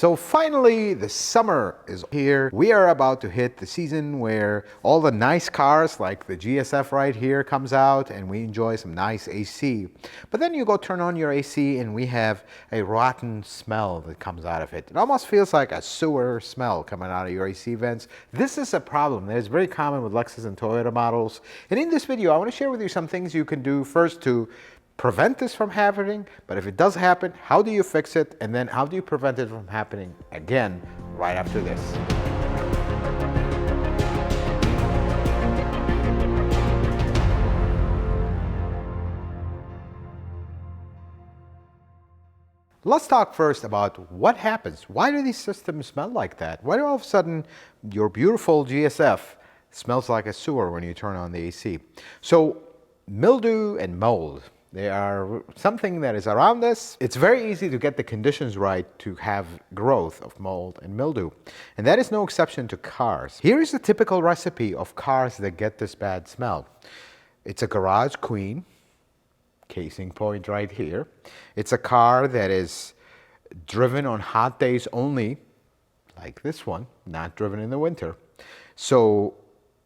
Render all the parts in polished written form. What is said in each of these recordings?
So finally, the summer is here. We are about to hit the season where all the nice cars like the GSF right here comes out and we enjoy some nice AC. But then you go turn on your AC and we have a rotten smell that comes out of it. It almost feels like a sewer smell coming out of your AC vents. This is a problem that is very common with Lexus and Toyota models. And in this video, I want to share with you some things you can do first to prevent this from happening, but if it does happen, how do you fix it? And then how do you prevent it from happening again right after this? Let's talk first about what happens. Why do these systems smell like that? Why do all of a sudden your beautiful GSF smells like a sewer when you turn on the AC? So mildew and mold, they are something that is around us. It's very easy to get the conditions right to have growth of mold and mildew. And that is no exception to cars. Here is a typical recipe of cars that get this bad smell. It's a garage queen, casing point right here. It's a car that is driven on hot days only, like this one, not driven in the winter. So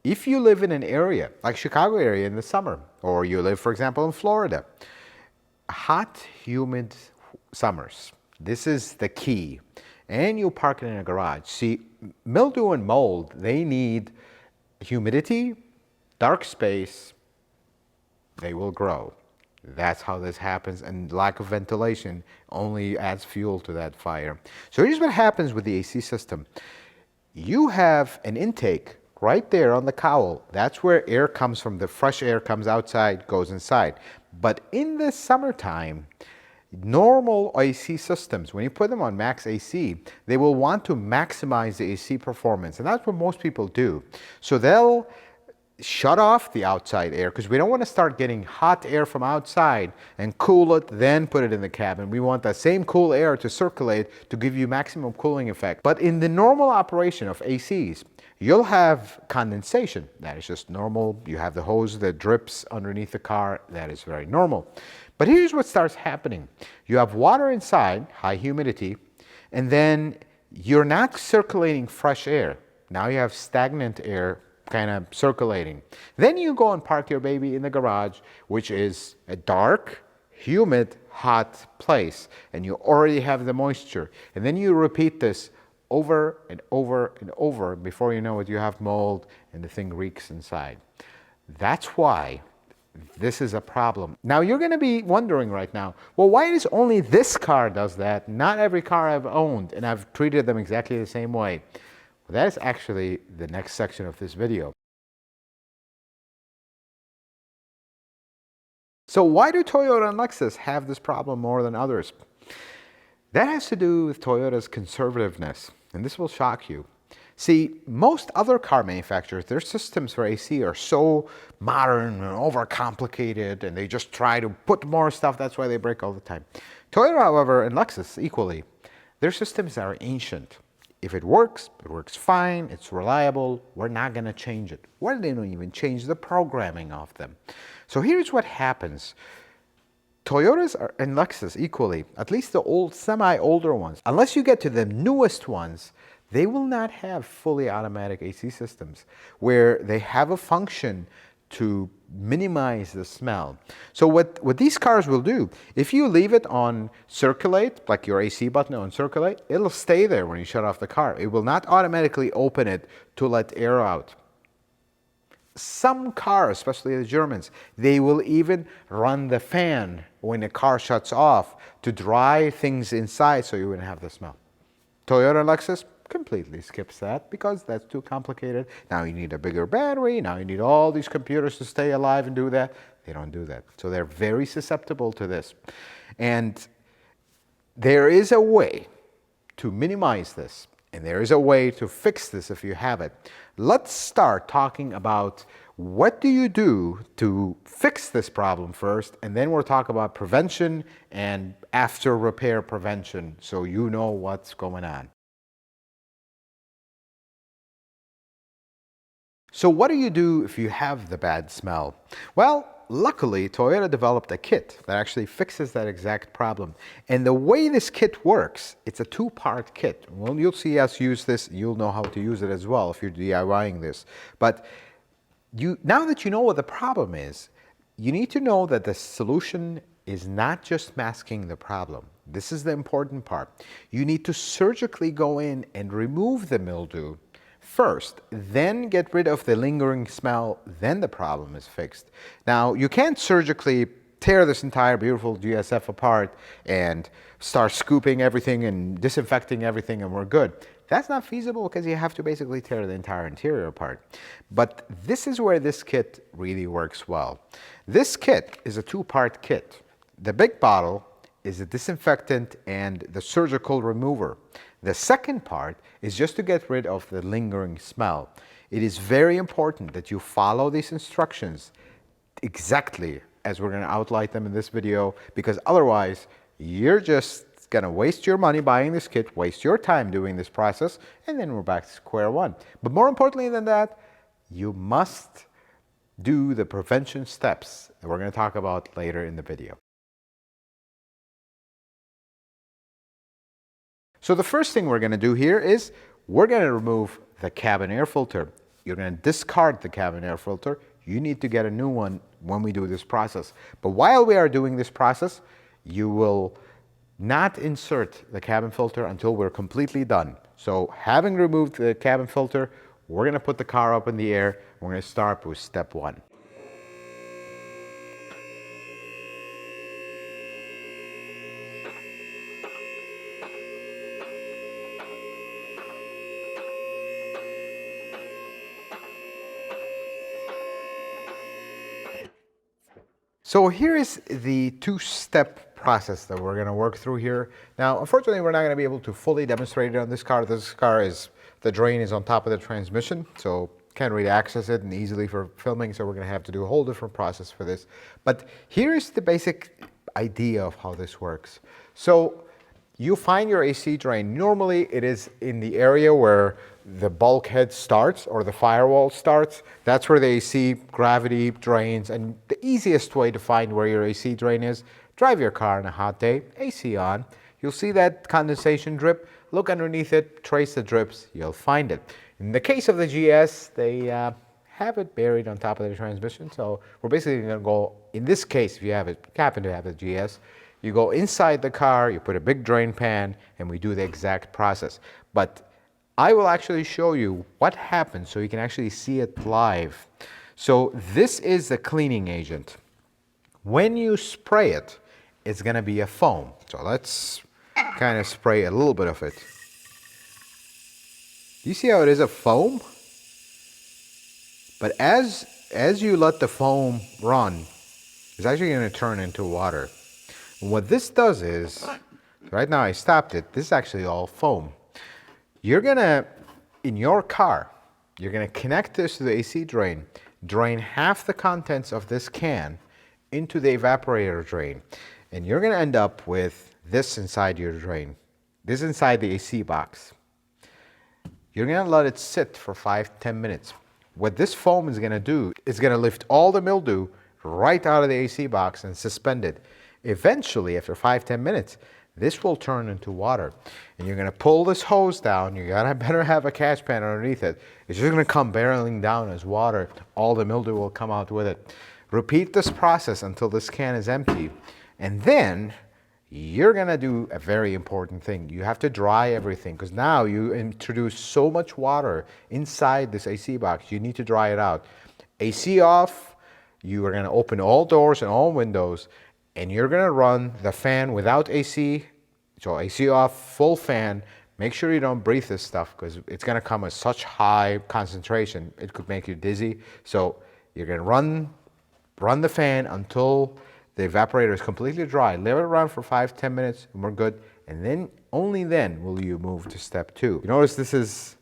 if you live in an area like Chicago area in the summer, or you live, for example, in Florida, hot, humid summers, this is the key. And you park it in a garage. See, mildew and mold, they need humidity, dark space, they will grow. That's how this happens, and lack of ventilation only adds fuel to that fire. So here's what happens with the AC system. You have an intake right there on the cowl. That's where air comes from. The fresh air comes outside, goes inside. But in the summertime, normal AC systems, when you put them on max AC, they will want to maximize the AC performance. And that's what most people do. So they'll shut off the outside air because we don't want to start getting hot air from outside and cool it, then put it in the cabin. We want that same cool air to circulate to give you maximum cooling effect. But in the normal operation of ACs, you'll have condensation. That is just normal. You have the hose that drips underneath the car. That is very normal. But here's what starts happening. You have water inside, high humidity, and then you're not circulating fresh air. Now you have stagnant air kind of circulating. Then you go and park your baby in the garage, which is a dark, humid, hot place, and you already have the moisture. And then you repeat this over and over and over. Before you know it, you have mold and the thing reeks inside. That's why this is a problem. Now you're going to be wondering right now, well, why is only this car does that? Not every car I've owned, and I've treated them exactly the same way. Well, that is actually the next section of this video. So why do Toyota and Lexus have this problem more than others? That has to do with Toyota's conservativeness, and this will shock you. See, most other car manufacturers, their systems for AC are so modern and overcomplicated, and they just try to put more stuff. That's why they break all the time. Toyota, however, and Lexus equally, their systems are ancient. If it works fine, it's reliable, we're not going to change it. Or they don't even change the programming of them. So here's what happens. Toyotas and Lexus equally, at least the old, semi-older ones, unless you get to the newest ones, they will not have fully automatic AC systems where they have a function to minimize the smell. So what these cars will do, if you leave it on circulate, like your AC button on circulate, it'll stay there when you shut off the car. It will not automatically open it to let air out. Some cars, especially the Germans, they will even run the fan when the car shuts off to dry things inside so you wouldn't have the smell. Toyota and Lexus completely skips that because that's too complicated. Now you need a bigger battery. Now you need all these computers to stay alive and do that. They don't do that. So they're very susceptible to this. And there is a way to minimize this. And there is a way to fix this if you have it. Let's start talking about what do you do to fix this problem first, and then we'll talk about prevention and after repair prevention so you know what's going on. So what do you do if you have the bad smell? Well, luckily, Toyota developed a kit that actually fixes that exact problem. And the way this kit works, it's a two-part kit. Well, you'll see us use this. You'll know how to use it as well if you're DIYing this. But now that you know what the problem is, you need to know that the solution is not just masking the problem. This is the important part. You need to surgically go in and remove the mildew first, then get rid of the lingering smell, then the problem is fixed. Now, you can't surgically tear this entire beautiful GSF apart and start scooping everything and disinfecting everything and we're good. That's not feasible because you have to basically tear the entire interior apart. But this is where this kit really works well. This kit is a two-part kit. The big bottle is the disinfectant and the surgical remover. The second part is just to get rid of the lingering smell. It is very important that you follow these instructions exactly as we're going to outline them in this video, because otherwise you're just going to waste your money buying this kit, waste your time doing this process, and then we're back to square one. But more importantly than that, you must do the prevention steps that we're going to talk about later in the video. So the first thing we're going to do here is we're going to remove the cabin air filter. You're going to discard the cabin air filter. You need to get a new one when we do this process. But while we are doing this process, you will not insert the cabin filter until we're completely done. So having removed the cabin filter, we're going to put the car up in the air. We're going to start with step one. So here is the two-step process that we're going to work through here. Now, unfortunately, we're not going to be able to fully demonstrate it on this car. This car is, the drain is on top of the transmission, so can't really access it and easily for filming, so we're going to have to do a whole different process for this. But here's the basic idea of how this works. So you find your AC drain. Normally, it is in the area where the bulkhead starts or the firewall starts. That's where the AC gravity drains. And the easiest way to find where your AC drain is, drive your car on a hot day, AC on. You'll see that condensation drip. Look underneath it, trace the drips, you'll find it. In the case of the GS, they have it buried on top of the transmission. So we're basically going to go, in this case, if you happen to have a GS, you go inside the car, you put a big drain pan, and we do the exact process. But I will actually show you what happens so you can actually see it live. So this is the cleaning agent. When you spray it, it's going to be a foam. So let's kind of spray a little bit of it. Do you see how it is a foam? But as you let the foam run, it's actually going to turn into water. And what this does is, right now I stopped it, this is actually all foam. You're going to, in your car, you're going to connect this to the AC drain, drain half the contents of this can into the evaporator drain, and you're going to end up with this inside your drain. This is inside the AC box. You're going to let it sit for 5-10 minutes. What this foam is going to do is going to lift all the mildew right out of the AC box and suspend it. Eventually, after 5-10 minutes, this will turn into water. And you're going to pull this hose down. You gotta better have a catch pan underneath it. It's just going to come barreling down as water. All the mildew will come out with it. Repeat this process until this can is empty. And then you're going to do a very important thing. You have to dry everything, because now you introduce so much water inside this AC box. You need to dry it out. AC off. You are going to open all doors and all windows, and you're going to run the fan without AC. So AC off, full fan. Make sure you don't breathe this stuff, because it's going to come at such high concentration. It could make you dizzy. So you're going to run the fan until the evaporator is completely dry. Let it run for 5-10 minutes and we're good. And then, only then, will you move to step two. You notice this is,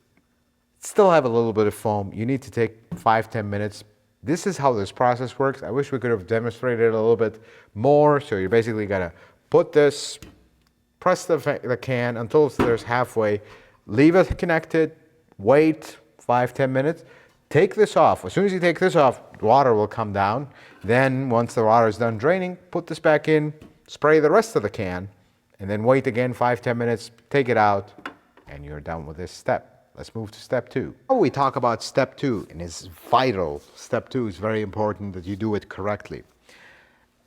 still have a little bit of foam. You need to take 5-10 minutes. This is how this process works. I wish we could have demonstrated it a little bit more. So you're basically gonna put this, press the can until there's halfway, leave it connected, wait 5-10 minutes, Take this off. As soon as you take this off, water will come down. Then once the water is done draining, put this back in, spray the rest of the can, and then wait again 5-10 minutes, take it out, and you're done with this step. Let's move to step 2. Now we talk about step 2, and it's vital. Step 2 is very important that you do it correctly.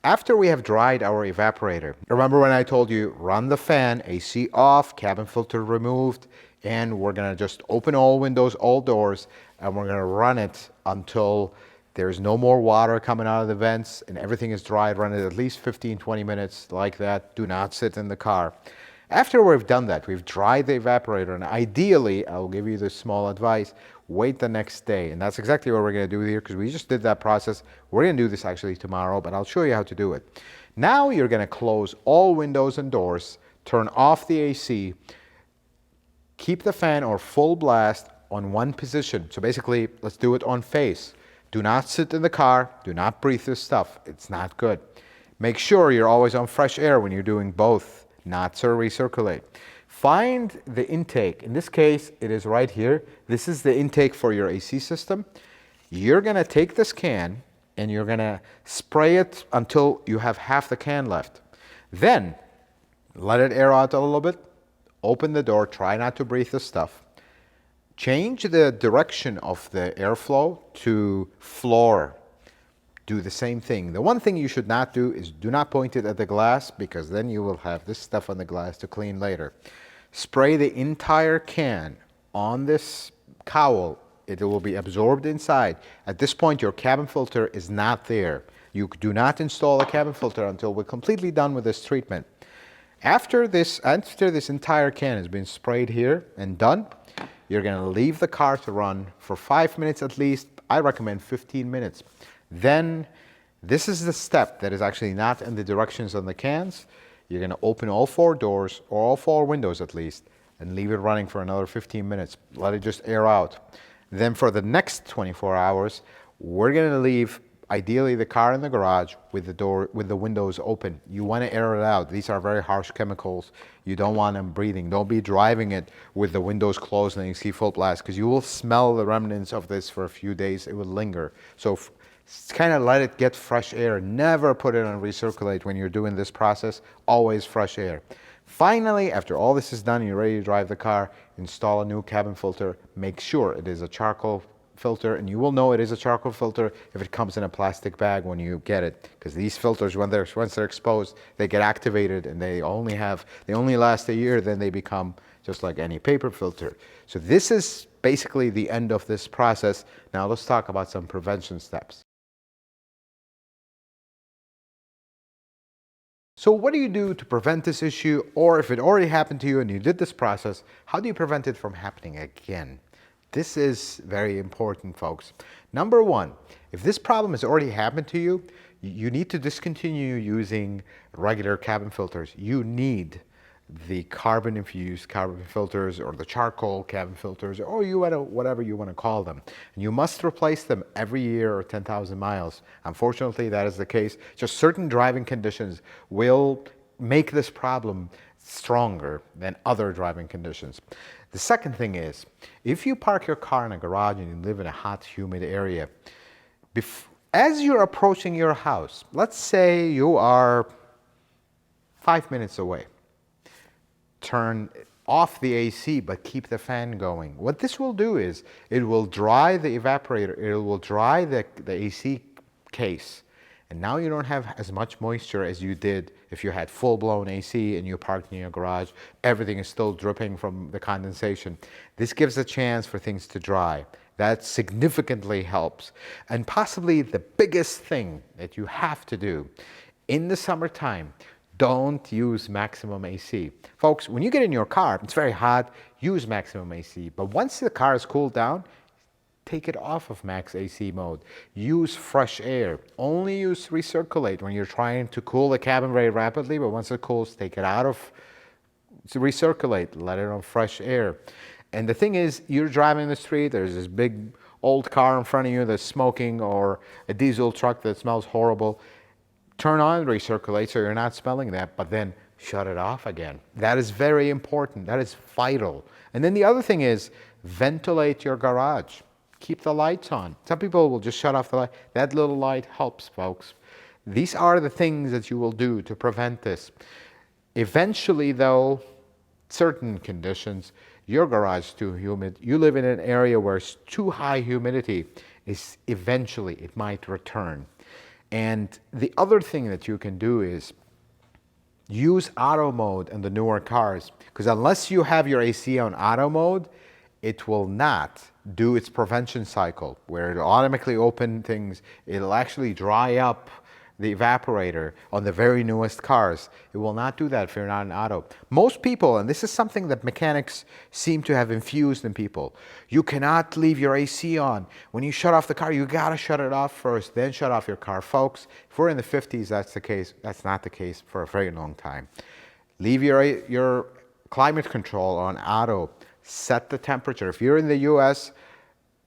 After we have dried our evaporator, remember when I told you run the fan, AC off, cabin filter removed, and we're gonna just open all windows, all doors, and we're gonna run it until there's no more water coming out of the vents and everything is dried. Run it at least 15-20 minutes like that. Do not sit in the car. After we've done that, we've dried the evaporator, and ideally, I'll give you this small advice, wait the next day. And that's exactly what we're gonna do here, because we just did that process. We're gonna do this actually tomorrow, but I'll show you how to do it. Now you're gonna close all windows and doors, turn off the AC, keep the fan or full blast on one position. So basically, let's do it on face. Do not sit in the car, do not breathe this stuff. It's not good. Make sure you're always on fresh air when you're doing both, not to recirculate. Find the intake. In this case, it is right here. This is the intake for your AC system. You're gonna take this can and you're gonna spray it until you have half the can left. Then, let it air out a little bit. Open the door, try not to breathe the stuff. Change the direction of the airflow to floor. Do the same thing. The one thing you should not do is do not point it at the glass, because then you will have this stuff on the glass to clean later. Spray the entire can on this cowl. It will be absorbed inside. At this point, your cabin filter is not there. You do not install a cabin filter until we're completely done with this treatment. After this entire can has been sprayed here and done, you're gonna leave the car to run for 5 minutes at least. I recommend 15 minutes. Then, this is the step that is actually not in the directions on the cans. You're gonna open all 4 doors, or all 4 windows at least, and leave it running for another 15 minutes. Let it just air out. Then for the next 24 hours, we're gonna leave ideally the car in the garage with the windows open. You want to air it out. These are very harsh chemicals. You don't want them breathing. Don't be driving it with the windows closed and you see full blast, because you will smell the remnants of this for a few days. It will linger. So kind of let it get fresh air. Never put it on recirculate when you're doing this process. Always fresh air. Finally, after all this is done and you're ready to drive the car, install a new cabin filter. Make sure it is a charcoal filter, and you will know it is a charcoal filter if it comes in a plastic bag when you get it, because these filters, once they're exposed, they get activated and they only last a year, then they become just like any paper filter. So this is basically the end of this process. Now let's talk about some prevention steps. So what do you do to prevent this issue, or if it already happened to you and you did this process, how do you prevent it from happening again? This is very important, folks. Number one, if this problem has already happened to you, you need to discontinue using regular cabin filters. You need the carbon-infused cabin filters, or the charcoal cabin filters, or whatever you want to call them. And you must replace them every year or 10,000 miles. Unfortunately, that is the case. Just certain driving conditions will make this problem stronger than other driving conditions. The second thing is, if you park your car in a garage and you live in a hot, humid area, as you're approaching your house, let's say you are 5 minutes away, turn off the AC but keep the fan going. What this will do is it will dry the evaporator, it will dry the AC case, and now you don't have as much moisture as you did if you had full-blown AC and you parked in your garage. Everything is still dripping from the condensation. This gives a chance for things to dry. That significantly helps. And possibly the biggest thing that you have to do in the summertime, don't use maximum AC. Folks, when you get in your car, it's very hot, use maximum AC. But once the car is cooled down, take it off of max AC mode. Use fresh air. Only use recirculate when you're trying to cool the cabin very rapidly, but once it cools, take it out of recirculate, let it on fresh air. And the thing is, you're driving the street, there's this big old car in front of you that's smoking, or a diesel truck that smells horrible. Turn on recirculate so you're not smelling that, but then shut it off again. That is very important. That is vital. And then the other thing is ventilate your garage. Keep the lights on. Some people will just shut off the light. That little light helps, folks. These are the things that you will do to prevent this. Eventually, though, certain conditions, your garage is too humid, you live in an area where it's too high humidity, is eventually it might return. And the other thing that you can do is use auto mode in the newer cars, because unless you have your AC on auto mode, it will not do its prevention cycle where it'll automatically open things. It'll actually dry up the evaporator on the very newest cars. It will not do that if you're not in auto. Most people, and this is something that mechanics seem to have infused in people, you cannot leave your AC on. When you shut off the car, you gotta shut it off first, then shut off your car. Folks, if we're in the 50s, that's the case. That's not the case for a very long time. Leave your climate control on auto. Set the temperature. If you're in the US,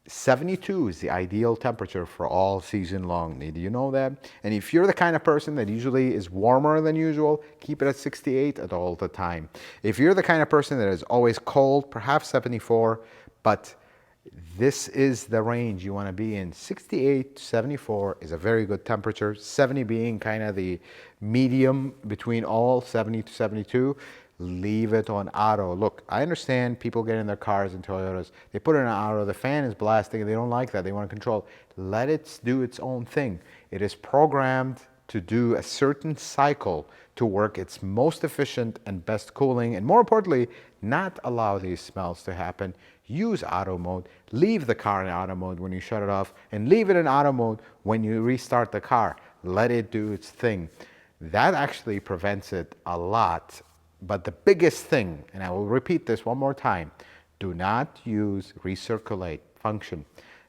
72 is the ideal temperature for all season long. Do you know that? And if you're the kind of person that usually is warmer than usual, keep it at 68 at all the time. If you're the kind of person that is always cold, perhaps 74, but this is the range you want to be in. 68 to 74 is a very good temperature. 70 being kind of the medium between all, 70 to 72. Leave it on auto. Look, I understand people get in their cars and Toyotas, they put it on auto, the fan is blasting, and they don't like that, they want to control. Let it do its own thing. It is programmed to do a certain cycle to work its most efficient and best cooling, and more importantly, not allow these smells to happen. Use auto mode, leave the car in auto mode when you shut it off, and leave it in auto mode when you restart the car. Let it do its thing. That actually prevents it a lot. But the biggest thing, and I will repeat this one more time, do not use recirculate function.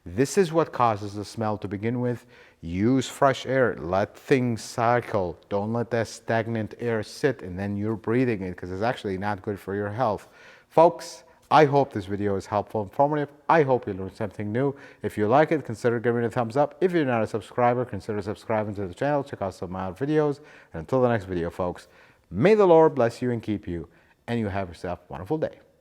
This is what causes the smell to begin with. Use fresh air. Let things cycle. Don't let that stagnant air sit and then you're breathing it, because it's actually not good for your health. Folks, I hope this video is helpful, informative. I hope you learned something new. If you like it, consider giving it a thumbs up. If you're not a subscriber, consider subscribing to the channel. Check out some of my other videos. And until the next video, folks, may the Lord bless you and keep you, and you have yourself a wonderful day.